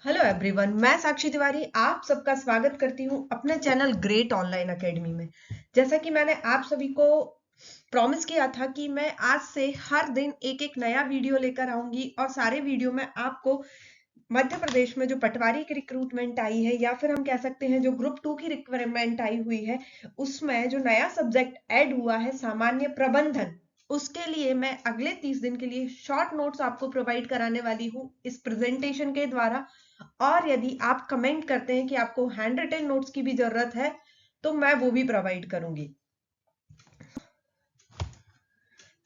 Hello everyone, मैं साक्षी तिवारी आप सबका स्वागत करती हूँ अपने चैनल ग्रेट ऑनलाइन एकेडमी में। जैसा कि मैंने आप सभी को प्रॉमिस किया था कि मैं आज से हर दिन एक एक नया वीडियो लेकर आऊंगी और सारे वीडियो में आपको मध्य प्रदेश में जो पटवारी की रिक्रूटमेंट आई है या फिर हम कह सकते हैं जो ग्रुप 2 की रिक्वायरमेंट आई हुई है, उसमें जो नया सब्जेक्ट ऐड हुआ है सामान्य प्रबंधन, उसके लिए मैं अगले 30 दिन के लिए शॉर्ट नोट्स आपको प्रोवाइड कराने वाली हूँ इस प्रेजेंटेशन के द्वारा। और यदि आप कमेंट करते हैं कि आपको हैंड रिटन नोट्स की भी जरूरत है तो मैं वो भी प्रोवाइड करूंगी।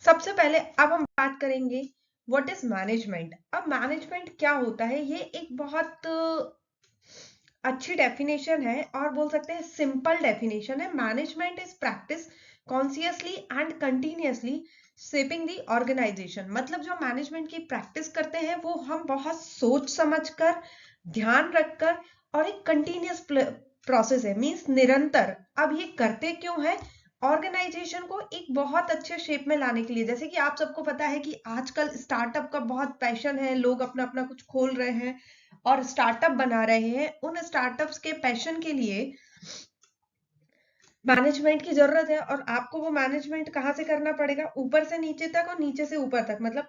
सबसे पहले अब हम बात करेंगे व्हाट इज मैनेजमेंट। अब मैनेजमेंट क्या होता है, ये एक बहुत अच्छी डेफिनेशन है और बोल सकते हैं सिंपल डेफिनेशन है। Management is practice consciously and continuously shaping the organisation. मतलब जो मैनेजमेंट की प्रैक्टिस करते हैं वो हम बहुत सोच समझकर, ध्यान रखकर और एक कंटिन्यूअस प्रोसेस है, मींस निरंतर। अब ये करते क्यों है? ऑर्गेनाइजेशन को एक बहुत अच्छे शेप में लाने के लिए। जैसे कि आप सबको पता है कि आजकल स्टार्टअप का बहुत पैशन है, लोग अपना अपना कुछ खोल रहे हैं और स्टार्टअप बना रहे हैं। उन स्टार्टअप्स के पैशन के लिए मैनेजमेंट की जरूरत है और आपको वो मैनेजमेंट कहाँ से करना पड़ेगा? ऊपर से नीचे तक और नीचे से ऊपर तक, मतलब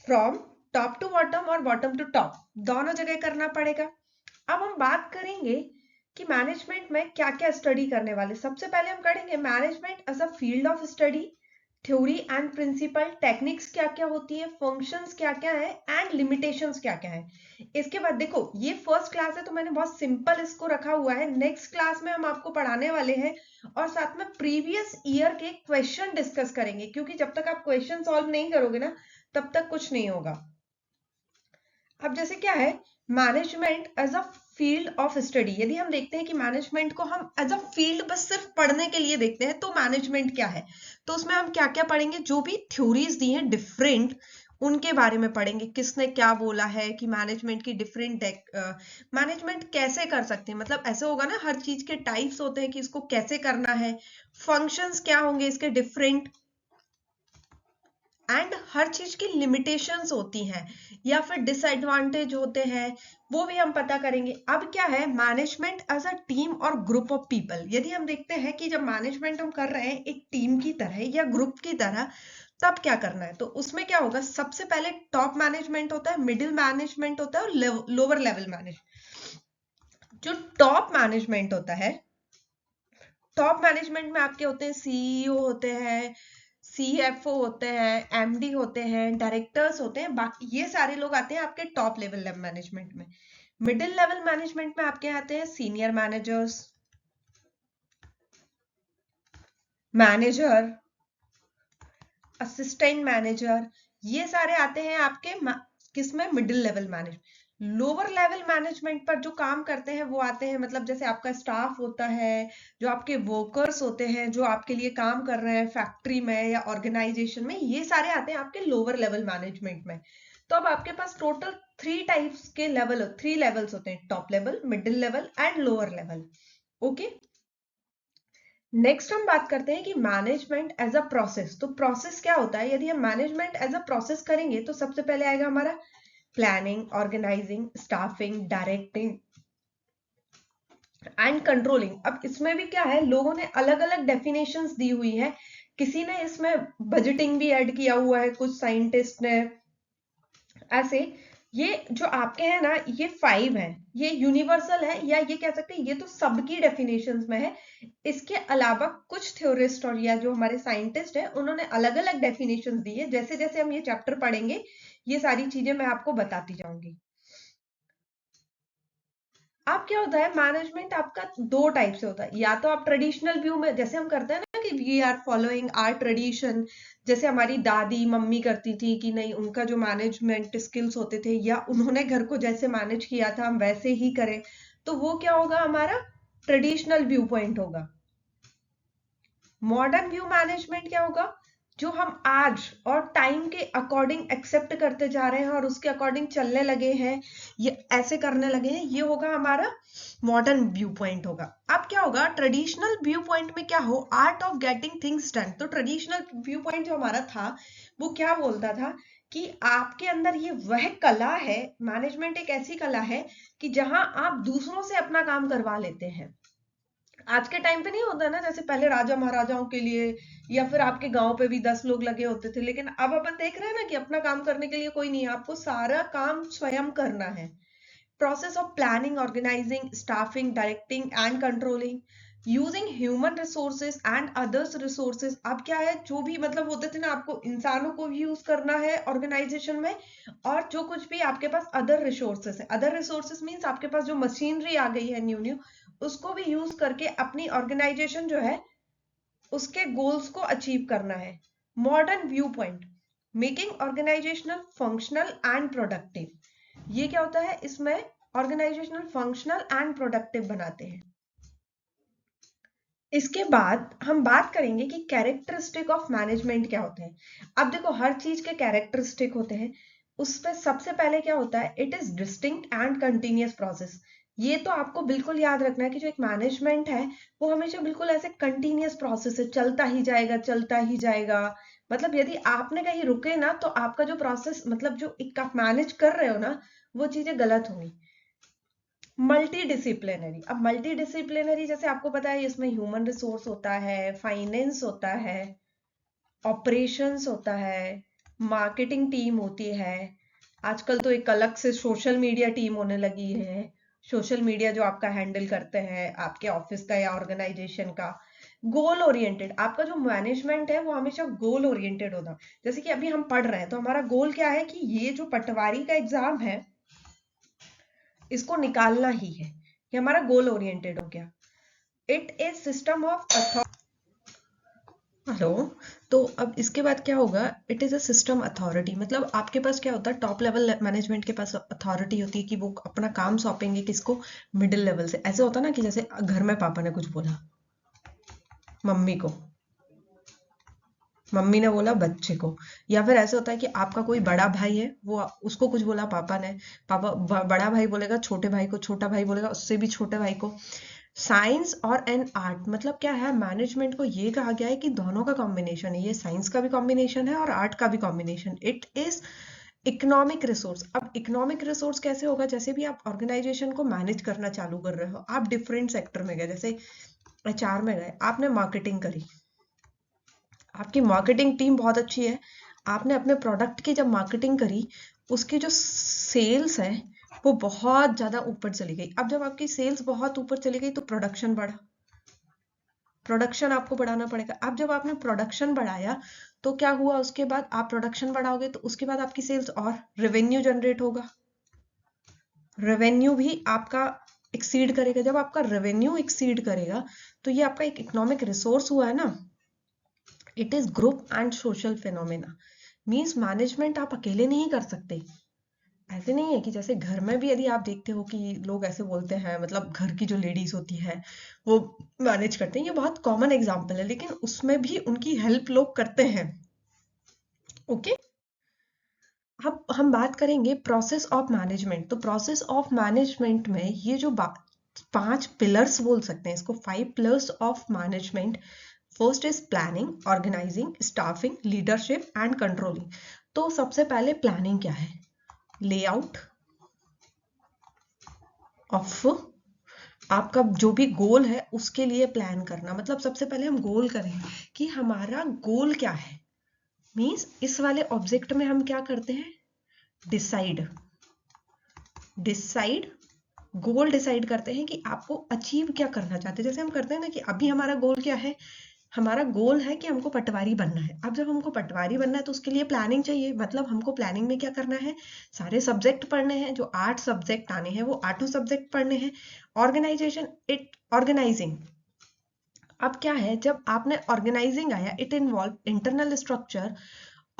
फ्रॉम टॉप टू बॉटम और बॉटम टू टॉप, दोनों जगह करना पड़ेगा। अब हम बात करेंगे कि मैनेजमेंट में क्या क्या स्टडी करने वाले। सबसे पहले हम करेंगे management as a field of study, theory and principle, techniques क्या क्या होती है, फंक्शंस क्या क्या है एंड लिमिटेशंस क्या क्या है। इसके बाद देखो, ये फर्स्ट क्लास है तो मैंने बहुत सिंपल इसको रखा हुआ है। नेक्स्ट क्लास में हम आपको पढ़ाने वाले हैं और साथ में प्रीवियस ईयर के क्वेश्चन डिस्कस करेंगे, क्योंकि जब तक आप क्वेश्चन सॉल्व नहीं करोगे ना तब तक कुछ नहीं होगा। अब जैसे क्या है management as a field of study, यदि हम देखते हैं कि मैनेजमेंट को हम एज अ फील्ड बस सिर्फ पढ़ने के लिए देखते हैं तो मैनेजमेंट क्या है, तो उसमें हम क्या क्या पढ़ेंगे? जो भी थ्योरीज दी हैं डिफरेंट, उनके बारे में पढ़ेंगे। किसने क्या बोला है कि मैनेजमेंट की डिफरेंट मैनेजमेंट कैसे कर सकते हैं, मतलब ऐसे होगा ना, हर चीज के टाइप्स होते हैं कि इसको कैसे करना है। फंक्शंस क्या होंगे इसके डिफरेंट, एंड हर चीज की लिमिटेशंस होती हैं या फिर डिसएडवांटेज होते हैं, वो भी हम पता करेंगे। अब क्या है मैनेजमेंट एज अ टीम और ग्रुप ऑफ पीपल। यदि हम देखते हैं कि जब मैनेजमेंट हम कर रहे हैं एक टीम की तरह या ग्रुप की तरह, तब क्या करना है? तो उसमें क्या होगा, सबसे पहले टॉप मैनेजमेंट होता है, मिडिल मैनेजमेंट होता है और लोअर लेवल मैनेजमेंट। जो टॉप मैनेजमेंट होता है, टॉप मैनेजमेंट में आपके होते हैं सीईओ होते हैं, सीएफओ होते हैं, एमडी होते हैं, डायरेक्टर्स होते हैं, बाकी ये सारे लोग आते हैं आपके टॉप लेवल मैनेजमेंट में। मिडिल लेवल मैनेजमेंट में आपके आते हैं senior managers, manager, assistant manager, ये सारे आते हैं आपके किसमें? Middle level management. Lower level management पर जो काम करते हैं वो आते हैं, मतलब जैसे आपका स्टाफ होता है, जो आपके वर्कर्स होते हैं जो आपके लिए काम कर रहे हैं फैक्ट्री में या ऑर्गेनाइजेशन में, ये सारे आते हैं आपके लोअर लेवल मैनेजमेंट में। तो अब आपके पास टोटल 3 लेवल्स होते हैं, top level, middle level and lower level. Okay, next हम बात करते हैं कि मैनेजमेंट एज अ प्रोसेस। तो प्रोसेस क्या होता है? यदि हम मैनेजमेंट एज अ प्रोसेस करेंगे तो सबसे पहले आएगा हमारा planning, organising, staffing, directing and controlling. अब इसमें भी क्या है, लोगों ने अलग अलग डेफिनेशंस दी हुई है। किसी ने इसमें बजटिंग भी ऐड किया हुआ है, कुछ साइंटिस्ट ने। ऐसे ये जो आपके हैं ना, ये 5 हैं, ये यूनिवर्सल है या ये कह सकते हैं ये तो सबकी डेफिनेशंस में है। इसके अलावा कुछ थ्योरिस्ट और या जो हमारे साइंटिस्ट हैं उन्होंने अलग अलग डेफिनेशंस दी है। जैसे जैसे हम ये चैप्टर पढ़ेंगे ये सारी चीजें मैं आपको बताती जाऊंगी। अब क्या होता है मैनेजमेंट आपका 2 टाइप से होता है। या तो आप ट्रेडिशनल व्यू में जैसे हम करते हैं ना कि we are following our tradition, जैसे हमारी दादी मम्मी करती थी कि नहीं, उनका जो मैनेजमेंट स्किल्स होते थे या उन्होंने घर को जैसे मैनेज किया था हम वैसे ही करें, तो वो क्या होगा, हमारा ट्रेडिशनल व्यू पॉइंट होगा। मॉडर्न व्यू मैनेजमेंट क्या होगा, जो हम आज और टाइम के अकॉर्डिंग एक्सेप्ट करते जा रहे हैं और उसके अकॉर्डिंग चलने लगे हैं, ये ऐसे करने लगे हैं, ये होगा हमारा मॉडर्न व्यू पॉइंट होगा। अब क्या होगा ट्रेडिशनल व्यू पॉइंट में, क्या हो, art of getting things done. तो ट्रेडिशनल व्यू पॉइंट जो हमारा था वो क्या बोलता था कि आपके अंदर ये वह कला है, मैनेजमेंट एक ऐसी कला है कि जहां आप दूसरों से अपना काम करवा लेते हैं। आज के टाइम पे नहीं होता ना, जैसे पहले राजा महाराजाओं के लिए या फिर आपके गांव पे भी 10 लोग लगे होते थे, लेकिन अब अपन देख रहे हैं ना कि अपना काम करने के लिए कोई नहीं है, आपको सारा काम स्वयं करना है। Process of planning, organizing, staffing, directing and controlling, using human resources and others resources। अब क्या है, जो भी मतलब होते थे ना, आपको इंसानों को भी यूज करना है ऑर्गेनाइजेशन में, और जो कुछ भी आपके पास अदर रिसोर्सेस है, अदर रिसोर्सेस मीन्स आपके पास जो मशीनरी आ गई है न्यू न्यू, उसको भी यूज करके अपनी ऑर्गेनाइजेशन जो है उसके गोल्स को अचीव करना है। Modern view point, making organisational functional and productive. ये क्या होता है, इसमें ऑर्गेनाइजेशनल फंक्शनल एंड प्रोडक्टिव बनाते हैं। इसके बाद हम बात करेंगे कि कैरेक्टरिस्टिक ऑफ मैनेजमेंट क्या होते हैं। अब देखो, हर चीज के कैरेक्टरिस्टिक होते हैं, उसपे सबसे पहले क्या होता है, it is distinct and continuous process. ये तो आपको बिल्कुल याद रखना है कि जो एक मैनेजमेंट है वो हमेशा बिल्कुल ऐसे कंटिन्यूअस प्रोसेस है, चलता ही जाएगा चलता ही जाएगा। मतलब यदि आपने कहीं रुके ना, तो आपका जो प्रोसेस, मतलब जो एक आप मैनेज कर रहे हो ना, वो चीजें गलत होंगी। मल्टी डिसिप्लिनरी, अब मल्टी डिसिप्लिनरी जैसे आपको पता है, इसमें ह्यूमन रिसोर्स होता है, फाइनेंस होता है, ऑपरेशंस होता है, मार्केटिंग टीम होती है, आजकल तो एक अलग से सोशल मीडिया टीम होने लगी है, सोशल मीडिया जो आपका हैंडल करते हैं आपके ऑफिस का या ऑर्गेनाइजेशन का। गोल ओरिएंटेड, आपका जो मैनेजमेंट है वो हमेशा गोल ओरिएंटेड होता। जैसे कि अभी हम पढ़ रहे हैं तो हमारा गोल क्या है कि ये जो पटवारी का एग्जाम है इसको निकालना ही है, ये हमारा गोल ओरिएंटेड हो गया। It is system of hello, तो अब इसके बाद क्या होगा, it is a system authority. मतलब आपके पास क्या होता है, टॉप लेवल मैनेजमेंट के पास अथॉरिटी होती है कि वो अपना काम सौंपेंगे किसको, मिडिल लेवल से। ऐसे होता ना कि जैसे घर में पापा ने कुछ बोला मम्मी को, मम्मी ने बोला बच्चे को, या फिर ऐसे होता है कि आपका कोई बड़ा भाई है, वो उसको कुछ बोला पापा ने, बड़ा भाई बोलेगा छोटे भाई को, छोटा भाई बोलेगा उससे भी छोटे भाई को। साइंस और एन आर्ट, मतलब क्या है, मैनेजमेंट को ये कहा गया है कि दोनों का कॉम्बिनेशन है, ये साइंस का भी कॉम्बिनेशन है और आर्ट का भी combination. It is economic resource. अब इकोनॉमिक रिसोर्स कैसे होगा, जैसे भी आप ऑर्गेनाइजेशन को मैनेज करना चालू कर रहे हो, आप डिफरेंट सेक्टर में गए, जैसे एचआर में गए, आपने मार्केटिंग करी, आपकी मार्केटिंग टीम बहुत अच्छी है, आपने अपने प्रोडक्ट की जब मार्केटिंग करी, उसकी जो सेल्स है वो बहुत ज्यादा ऊपर चली गई। अब जब आपकी सेल्स बहुत ऊपर चली गई तो प्रोडक्शन बढ़ा, प्रोडक्शन आपको बढ़ाना पड़ेगा। अब जब आपने प्रोडक्शन बढ़ाया तो क्या हुआ, उसके बाद आप प्रोडक्शन बढ़ाओगे तो उसके बाद आपकी सेल्स और रेवेन्यू जनरेट होगा, रेवेन्यू भी आपका एक्सीड करेगा। जब आपका रेवेन्यू एक्सीड करेगा तो ये आपका एक इकोनॉमिक रिसोर्स हुआ है ना। It is group and social phenomena, means management आप अकेले नहीं कर सकते। ऐसे नहीं है कि जैसे घर में भी यदि आप देखते हो कि लोग ऐसे बोलते हैं, मतलब घर की जो लेडीज होती है वो मैनेज करते हैं, ये बहुत कॉमन एग्जांपल है, लेकिन उसमें भी उनकी हेल्प लोग करते हैं। ओके, अब हम बात करेंगे प्रोसेस ऑफ मैनेजमेंट। तो प्रोसेस ऑफ मैनेजमेंट में ये जो 5 पिलर्स बोल सकते हैं इसको, 5 pillars of management. First is planning, organising, staffing, leadership and controlling. तो सबसे पहले प्लानिंग क्या है, लेआउट ऑफ आपका जो भी गोल है उसके लिए प्लान करना। मतलब सबसे पहले हम गोल करें कि हमारा गोल क्या है, मीन्स इस वाले ऑब्जेक्ट में हम क्या करते हैं, डिसाइड गोल डिसाइड करते हैं कि आपको अचीव क्या करना चाहते हैं। जैसे हम करते हैं ना कि अभी हमारा गोल क्या है, हमारा गोल है कि हमको पटवारी बनना है। अब जब हमको पटवारी बनना है तो उसके लिए प्लानिंग चाहिए। मतलब हमको प्लानिंग में क्या करना है, सारे सब्जेक्ट पढ़ने हैं, जो 8 सब्जेक्ट आने हैं वो 8 सब्जेक्ट पढ़ने हैं। ऑर्गेनाइजेशन, इट ऑर्गेनाइजिंग, अब क्या है, जब आपने ऑर्गेनाइजिंग आया, it involve internal structure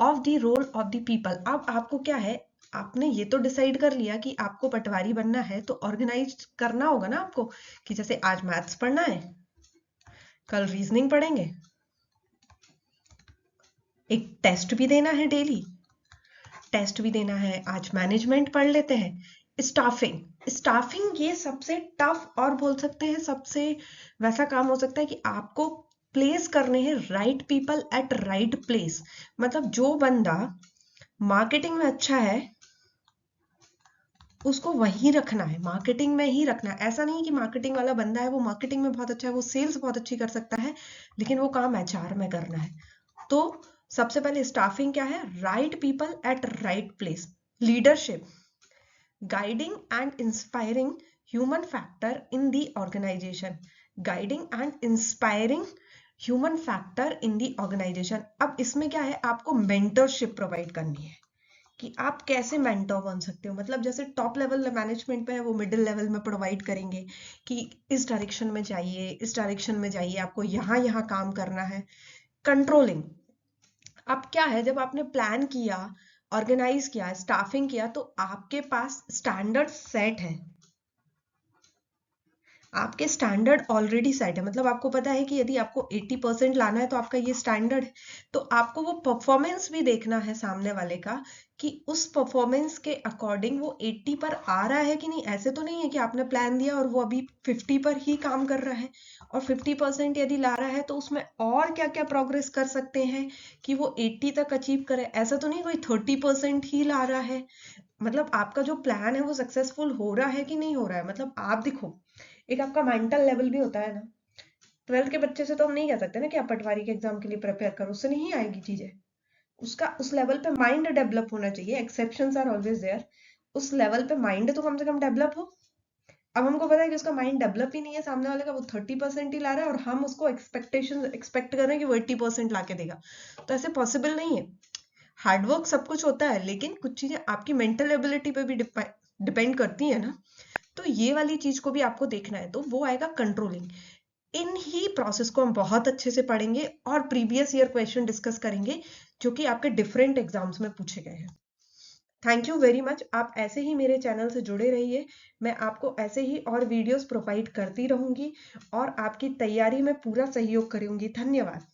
of the role of the people. अब आपको क्या है, आपने ये तो डिसाइड कर लिया कि आपको पटवारी बनना है, तो ऑर्गेनाइज करना होगा ना आपको, कि जैसे आज मैथ्स पढ़ना है, कल रीजनिंग पढ़ेंगे, एक टेस्ट भी देना है, डेली टेस्ट भी देना है, आज मैनेजमेंट पढ़ लेते हैं। स्टाफिंग ये सबसे टफ और बोल सकते हैं सबसे वैसा काम हो सकता है कि आपको प्लेस करने हैं right people at right place. मतलब जो बंदा मार्केटिंग में अच्छा है उसको वहीं रखना है, मार्केटिंग में ही रखना है। ऐसा नहीं कि मार्केटिंग वाला बंदा है वो मार्केटिंग में बहुत अच्छा है, वो सेल्स बहुत अच्छी कर सकता है, लेकिन वो काम एचआर में करना है। तो सबसे पहले स्टाफिंग क्या है, right people at right place, leadership, guiding and inspiring human factor in the organization, guiding and inspiring human factor in the organization। अब इसमें क्या है, आपको मेंटरशिप प्रोवाइड करनी है कि आप कैसे मेंटर बन सकते हो। मतलब जैसे टॉप लेवल मैनेजमेंट पे है वो मिडिल लेवल में प्रोवाइड करेंगे कि इस डायरेक्शन में जाइए, इस डायरेक्शन में जाइए, आपको यहाँ यहाँ काम करना है। कंट्रोलिंग, अब क्या है, जब आपने प्लान किया, ऑर्गेनाइज किया, स्टाफिंग किया, तो आपके पास स्टैंडर्ड सेट है, आपके स्टैंडर्ड ऑलरेडी सेट है। मतलब आपको पता है कि यदि आपको 80% लाना है तो आपका ये स्टैंडर्ड है, तो आपको वो परफॉर्मेंस भी देखना है सामने वाले का कि उस परफॉर्मेंस के अकॉर्डिंग वो 80 पर आ रहा है कि नहीं। ऐसे तो नहीं है कि आपने प्लान दिया और वो अभी 50 पर ही काम कर रहा है, और 50% यदि ला रहा है तो उसमें और क्या क्या प्रोग्रेस कर सकते हैं कि वो 80 तक अचीव करे। ऐसा तो नहीं कोई 30% ही ला रहा है। मतलब आपका जो प्लान है वो सक्सेसफुल हो रहा है कि नहीं हो रहा है। मतलब आप देखो, एक आपका मेंटल लेवल भी होता है ना। 12th के बच्चे से तो हम नहीं कह सकते ना कि आप पटवारी के एग्जाम के लिए प्रिपेयर करो, उससे नहीं आएगी चीजें। उसका उस लेवल पे माइंड डेवलप होना चाहिए, एक्सेप्शंस आर ऑलवेज देयर। उस लेवल पे माइंड तो कम से कम डेवलप हो। अब हमको पता है कि उसका माइंड डेवलप ही नहीं है, सामने वाले का वो 30% ही ला रहा है और हम उसको एक्सपेक्ट कर रहे हैं कि वो 80% ला के देगा, तो ऐसे पॉसिबल नहीं है। हार्डवर्क सब कुछ होता है, लेकिन कुछ चीजें आपकी मेंटल एबिलिटी पे भी डिपेंड करती है ना। तो ये वाली चीज को भी आपको देखना है, तो वो आएगा कंट्रोलिंग। इन ही प्रोसेस को हम बहुत अच्छे से पढ़ेंगे और प्रीवियस ईयर क्वेश्चन डिस्कस करेंगे जो कि आपके डिफरेंट एग्जाम्स में पूछे गए हैं। Thank you very much. आप ऐसे ही मेरे चैनल से जुड़े रहिए, मैं आपको ऐसे ही और वीडियोस प्रोवाइड करती रहूंगी और आपकी तैयारी में पूरा सहयोग करूंगी। धन्यवाद।